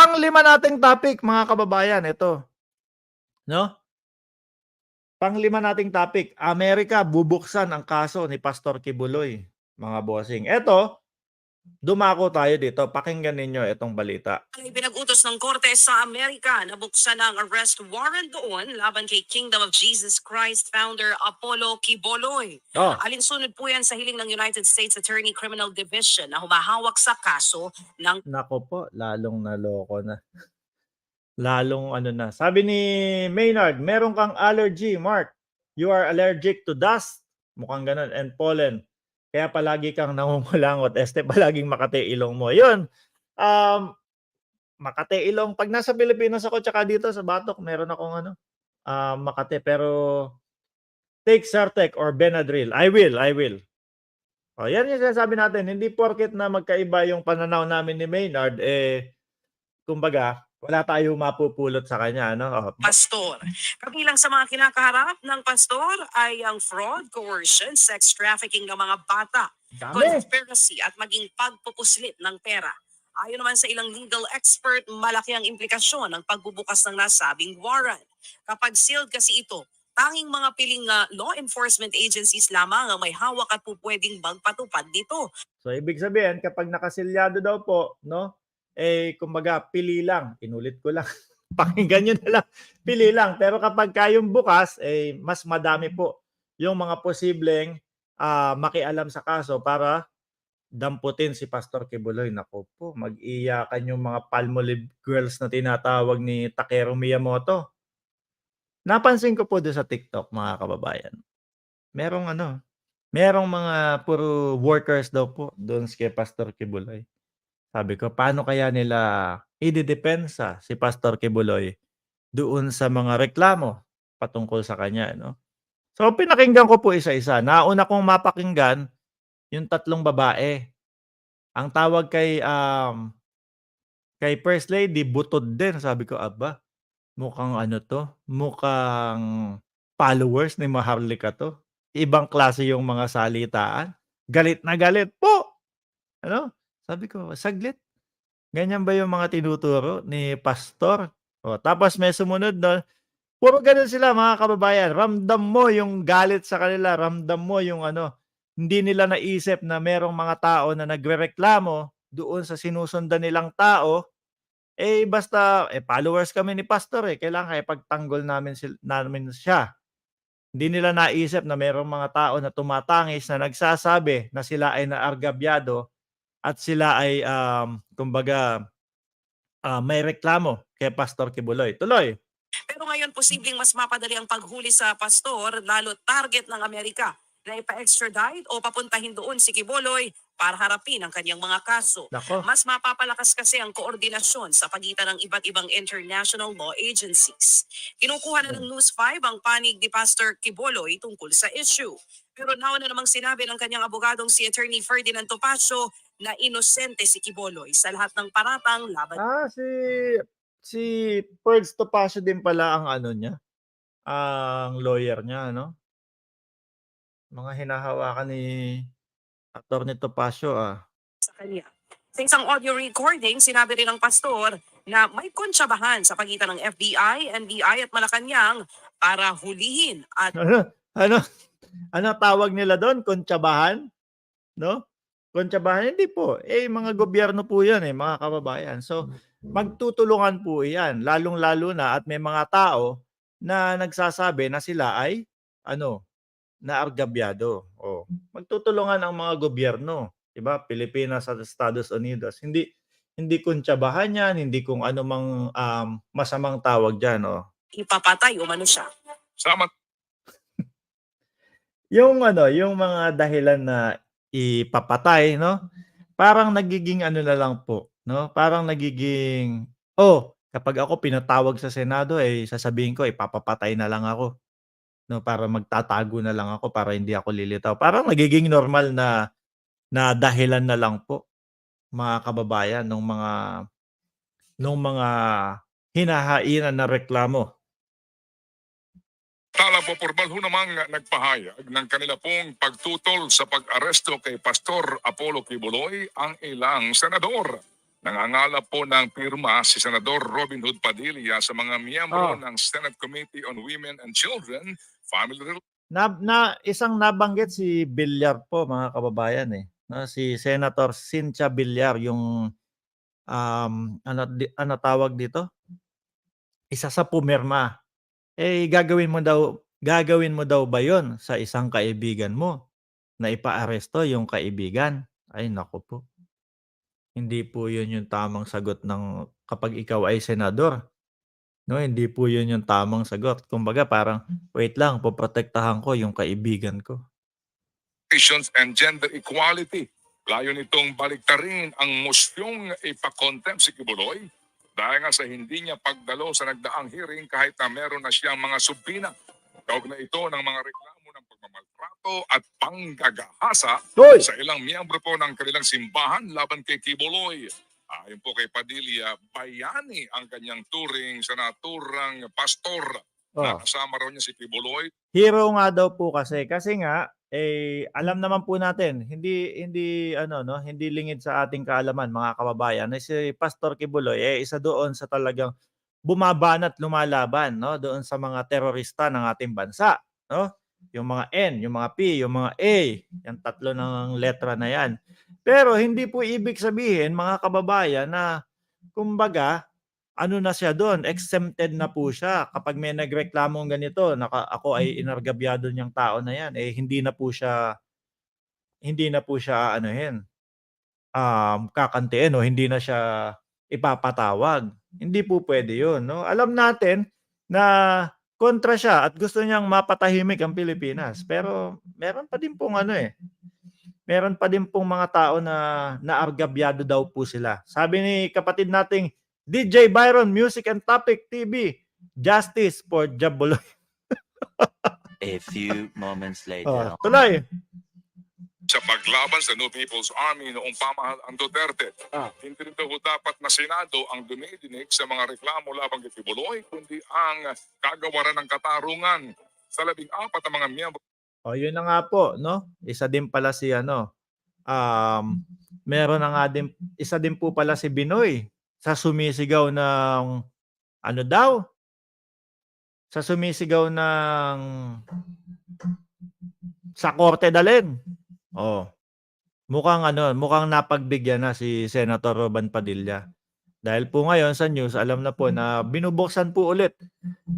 Pang-5 nating topic mga kababayan, ito, 'no? Pang-5 nating topic, Amerika bubuksan ang kaso ni Pastor Kibuloy, mga bossing. Eto, dumako tayo dito, pakinggan ninyo itong balita. Ay pinag-utos ng Korte sa Amerika na buksan ang arrest warrant doon laban kay Kingdom of Jesus Christ founder Apollo Quiboloy. Oh, Alinsunod po yan sa hiling ng United States Attorney Criminal Division na humahawak sa kaso ng nako po, lalong naloko na. Lalong ano na. Sabi ni Maynard, meron kang allergy, Mark. You are allergic to dust. Mukhang ganun. And pollen. Kaya palagi kang nangungulangot. Palaging Makati ilong mo. Yun. Makati ilong. Pag nasa Pilipinas ako, tsaka dito sa Batok, meron akong Makati. Pero take Zyrtec or Benadryl. I will. O, yan yung sinasabi natin. Hindi porket na magkaiba yung pananaw namin ni Maynard, kumbaga, wala tayong mapupulot sa kanya, ano? Oh. pastor. Kabilang sa mga kinakaharap ng pastor ay ang fraud, coercion, sex trafficking ng mga bata, Dami. conspiracy at maging pagpupuslit ng pera. Ayon naman sa ilang legal expert, malaki ang implikasyon ng pagbubukas ng nasabing warrant. Kapag sealed kasi ito, tanging mga piling law enforcement agencies lamang ang may hawak at pupwedeng magpatupad nito. So, ibig sabihin, kapag nakasilyado daw po, no? Kumbaga, pili lang. Inulit ko lang. Pakinggan nyo na lang. Pili lang. Pero kapag kayong bukas, mas madami po yung mga posibleng makialam sa kaso para damputin si Pastor Kibuloy. Naku po, mag-iyakan yung mga Palmolive girls na tinatawag ni Takeru Miyamoto. Napansin ko po doon sa TikTok, mga kababayan. Merong mga puro workers daw po doon kay Pastor Kibuloy. Sabi ko, paano kaya nila ididepensa si Pastor Kibuloy doon sa mga reklamo patungkol sa kanya, no? So, pinakinggan ko po isa-isa. Nauna kong mapakinggan yung 3 babae. Ang tawag kay First Lady, butod din. Sabi ko, aba, mukhang mukhang followers ni Maharlika to. Ibang klase yung mga salitaan. Galit na galit po. Ano? Sabi ko, saglit. Ganyan ba yung mga tinuturo ni pastor? O, tapos may sumunod na, puro ganun sila mga kababayan. Ramdam mo yung galit sa kanila. Ramdam mo yung hindi nila naisip na merong mga tao na nagrereklamo doon sa sinusundan nilang tao. Basta, followers kami ni pastor kailangan ipagtanggol namin siya. Hindi nila naisip na merong mga tao na tumatangis na nagsasabi na sila ay naargabyado at sila ay kumbaga may reklamo kay Pastor Kibuloy. Tuloy. Pero ngayon posibleng mas mapadali ang paghuli sa pastor lalo target ng Amerika na ipa-extradite o papuntahin doon si Kibuloy para harapin ang kanyang mga kaso. Nako. Mas mapapalakas kasi ang koordinasyon sa pagitan ng iba't ibang international law agencies. Kinukuha na ng News 5 ang panig ni Pastor Kibuloy tungkol sa issue. Pero nauna namang sinabi ng kanyang abogadong si Attorney Ferdinand Topacio na inosente si Kibuloy sa lahat ng paratang laban. Si Ferds Topacio din pala ang niya, ang lawyer niya, no? Mga hinahawakan ni Attorney Topacio, sa kanya. Sa isang audio recording, sinabi rin ng pastor na may kontsabahan sa pagitan ng FBI, NBI at Malacanang para hulihin at Ano tawag nila doon? Kontsabahan? No? Kontsabahan? Hindi po. Mga gobyerno po yan mga kababayan. So, magtutulungan po yan. Lalong-lalo na at may mga tao na nagsasabi na sila ay naargabyado. Magtutulungan ang mga gobyerno. Diba? Pilipinas at Estados Unidos. Hindi kontsabahan yan, hindi kung ano mang masamang tawag dyan. ipapatay umano siya. Salamat. Yung mga dahilan na ipapatay, no? Parang nagiging na lang po, no? Parang nagiging, kapag ako pinatawag sa Senado, sasabihin ko, ipapapatay na lang ako. No, para magtatago na lang ako para hindi ako lilitaw. Parang nagiging normal na dahilan na lang po, mga kababayan, nung mga hinahainan na reklamo. Tala po formal ho namang nagpahayag ng kanila pong pagtutol sa pag-aresto kay Pastor Apollo Kibuloy ang ilang senador. Nangangala po ng pirma si Senador Robin Hood Padilla sa mga miyembro Oh. ng Senate Committee on Women and Children, Family Isang nabanggit si Villar po mga kababayan eh. No, si Senator Cynthia Villar yung ano tawag dito? Isa sa pumirma. Eh gagawin mo daw ba 'yon sa isang kaibigan mo na ipaaresto yung kaibigan? Ay naku po. Hindi po 'yun yung tamang sagot ng kapag ikaw ay senador. No, hindi po 'yun yung tamang sagot. Kumbaga parang, "Wait lang, poprotektahan ko yung kaibigan ko." Relations and Gender Equality. Layo nitong baliktarin ang mosyong ipakontempt si Kibuloy dahil nga sa hindi niya pagdalo sa nagdaang hearing kahit na meron na siyang mga subpina. Kaugnay ito ng mga reklamo ng pagmamaltrato at panggagahasa Hoy! sa ilang miyembro po ng kanilang simbahan laban kay Kibuloy. Ayon po kay Padilla, bayani ang kanyang turing sa naturang pastor. Oh. Nakasama raw niya si Kibuloy. Hero nga daw po kasi nga alam naman po natin hindi ano no, hindi lingid sa ating kaalaman mga kababayan na si Pastor Kibuloy isa doon sa talagang bumabanat lumalaban no doon sa mga terorista ng ating bansa, no? Yung mga N, yung mga P, yung mga A, yung tatlo ng letra na yan. Pero hindi po ibig sabihin mga kababayan na kumbaga ano na siya doon, exempted na po siya kapag may nagreklamong ganito, ako ay inargabyado niyang tao na yan, hindi na po siya aanuhin, kakantiin o hindi na siya ipapatawag. Hindi po pwede yun, no? Alam natin na kontra siya at gusto niyang mapatahimik ang Pilipinas. Pero meron pa din pong meron pa din pong mga tao na naargabyado daw po sila. Sabi ni kapatid nating DJ Byron, Music and Topic TV, justice for Jabuloy. A few moments later. Tuloy. Sa paglaban sa New People's Army noong pamahalaan Duterte. Hindi rin daw dapat na Senado ang dumidinig sa mga reklamo laban kay Kibuloy, kundi ang kagawaran ng katarungan sa 14 na mga miyembro. Yun na nga po, no? Isa din pala si meron na nga din, isa din po pala si Binoy sa sumisigaw ng sa sumisigaw ng sa korte dalhin. Mukhang napagbigyan na si Senator Robin Padilla. Dahil po ngayon sa news, alam na po na binubuksan po ulit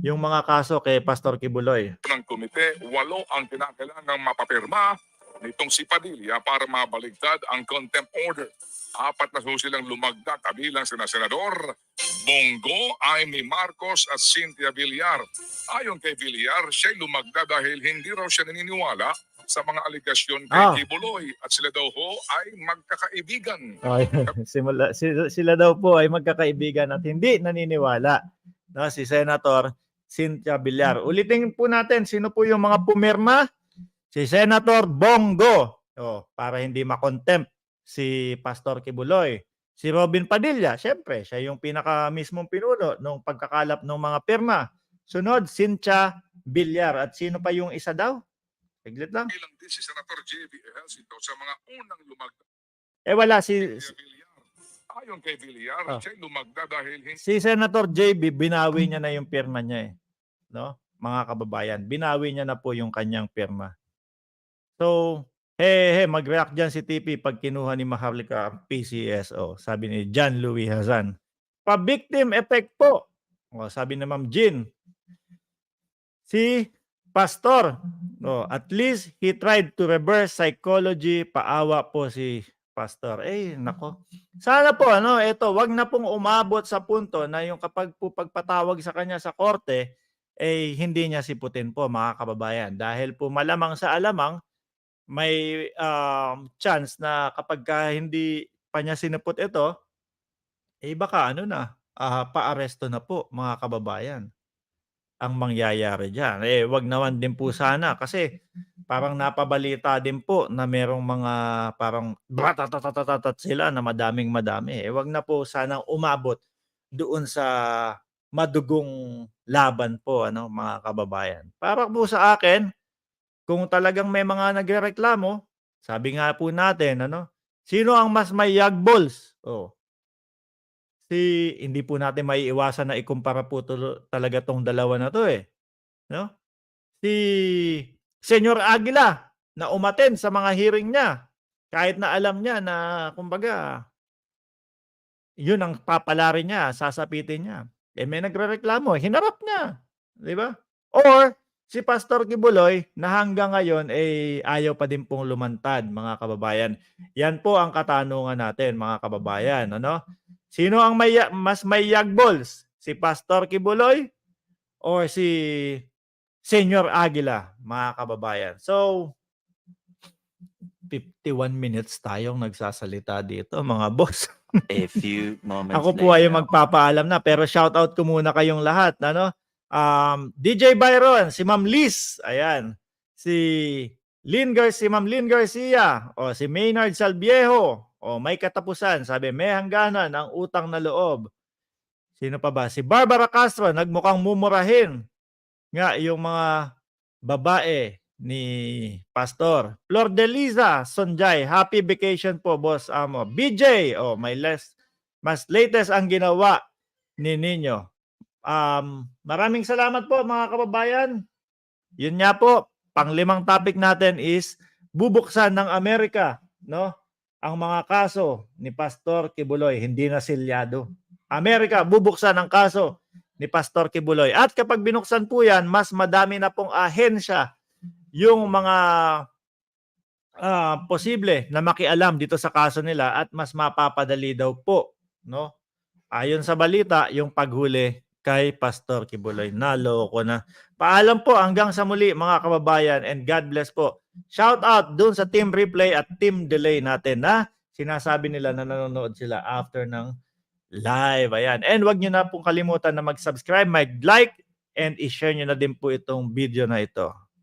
yung mga kaso kay Pastor Kibuloy. Ng komite, 8 ang kinakailangang mapapirma nitong si Padilla para mabaligtad ang contempt order. 4 na silang lumagda kabilang sina Senador Bongo, Amy Marcos at Cynthia Villar. Ayon kay Villar, siya'y lumagda dahil hindi raw siya naniniwala sa mga aligasyon kay Kibuloy at sila daw ho ay magkakaibigan. Sila daw po ay magkakaibigan at hindi naniniwala. No, si Senator Cynthia Villar. Ulitin po natin, sino po yung mga pumirma? Si Senator Bongo. Para hindi makontempt si Pastor Kibuloy. Si Robin Padilla, syempre, siya yung pinaka-mismong pinuno nung pagkakalap ng mga pirma. Sunod, Cynthia Villar. At sino pa yung isa daw? Siglit lang. Ilang din si Senator J.B. Ejercito sa mga unang lumagda. Wala Ayon kay Villar, siya'y lumagda dahil si Senator JB, binawi niya na yung pirma niya no? Mga kababayan, binawi niya na po yung kanyang pirma. So, mag-react dyan si TP pag kinuha ni Maharlika ang PCSO. Sabi ni John Louis Hazan. Pa-victim effect po. Sabi ni Ma'am Jean. Si Pastor, at least he tried to reverse psychology. Paawa po si Pastor. Nako. Sana po, wag na pong umabot sa punto na yung kapag po pagpatawag sa kanya sa korte, hindi niya siputin po mga kababayan. Dahil po malamang sa alamang, may chance na kapag hindi pa niya sinupot ito, baka paaresto na po mga kababayan ang mangyayari diyan. Wag naman din po sana kasi parang napabalita din po na merong mga parang bratatatat sila na madami. Wag na po sanang umabot doon sa madugong laban po mga kababayan. Para po sa akin, kung talagang may mga nagrereklamo, sabi nga po natin sino ang mas may yagbols? Kasi hindi po natin maiiwasan na ikumpara po talaga 'tong dalawa na 'to, eh, 'no? Si Senyor Aguila na umattend sa mga hearing niya, kahit na alam niya na kumbaga yun ang papalarin niya, sasapitin niya. Eh, may nagrereklamo, hinarap niya, 'di ba? Or si Pastor Kibuloy na hanggang ngayon, eh, ayaw pa din pong lumantad, mga kababayan. Yan po ang katanungan natin, mga kababayan, ano? Sino ang mas may yagbols? Si Pastor Kibuloy or si Senyor Aguila, mga kababayan? So, 51 minutes tayong nagsasalita dito, mga boss. A few moments Ako po ay later. magpapaalam na, pero shoutout ko muna kayong lahat, ano? DJ Byron, si Ma'am Liz, ayan. Si si Ma'am Lynn Garcia, o si Maynard Salviejo, o may katapusan, sabi, may hangganan ang utang na loob. Sino pa ba? Si Barbara Castro, nagmukhang mumurahin nga yung mga babae ni Pastor. Flor de Liza Sonjay, happy vacation po, boss amo. BJ, mas latest ang ginawa ni Ninyo. Maraming salamat po, mga kababayan. Yun nga po, panglimang topic natin is bubuksan ng Amerika, no? Ang mga kaso ni Pastor Kibuloy, hindi na silyado. Amerika, bubuksan ang kaso ni Pastor Kibuloy. At kapag binuksan po yan, mas madami na pong ahensya yung mga posible na makialam dito sa kaso nila at mas mapapadali daw po, no? Ayon sa balita, yung paghuli kay Pastor Kibuloy. Naloko na. Paalam po hanggang sa muli, mga kababayan, and God bless po. Shout out dun sa Team Replay at Team Delay natin na sinasabi nila na nanonood sila after ng live. Ayan. And wag nyo na pong kalimutan na mag-subscribe, mag-like, and i-share nyo na din po itong video na ito.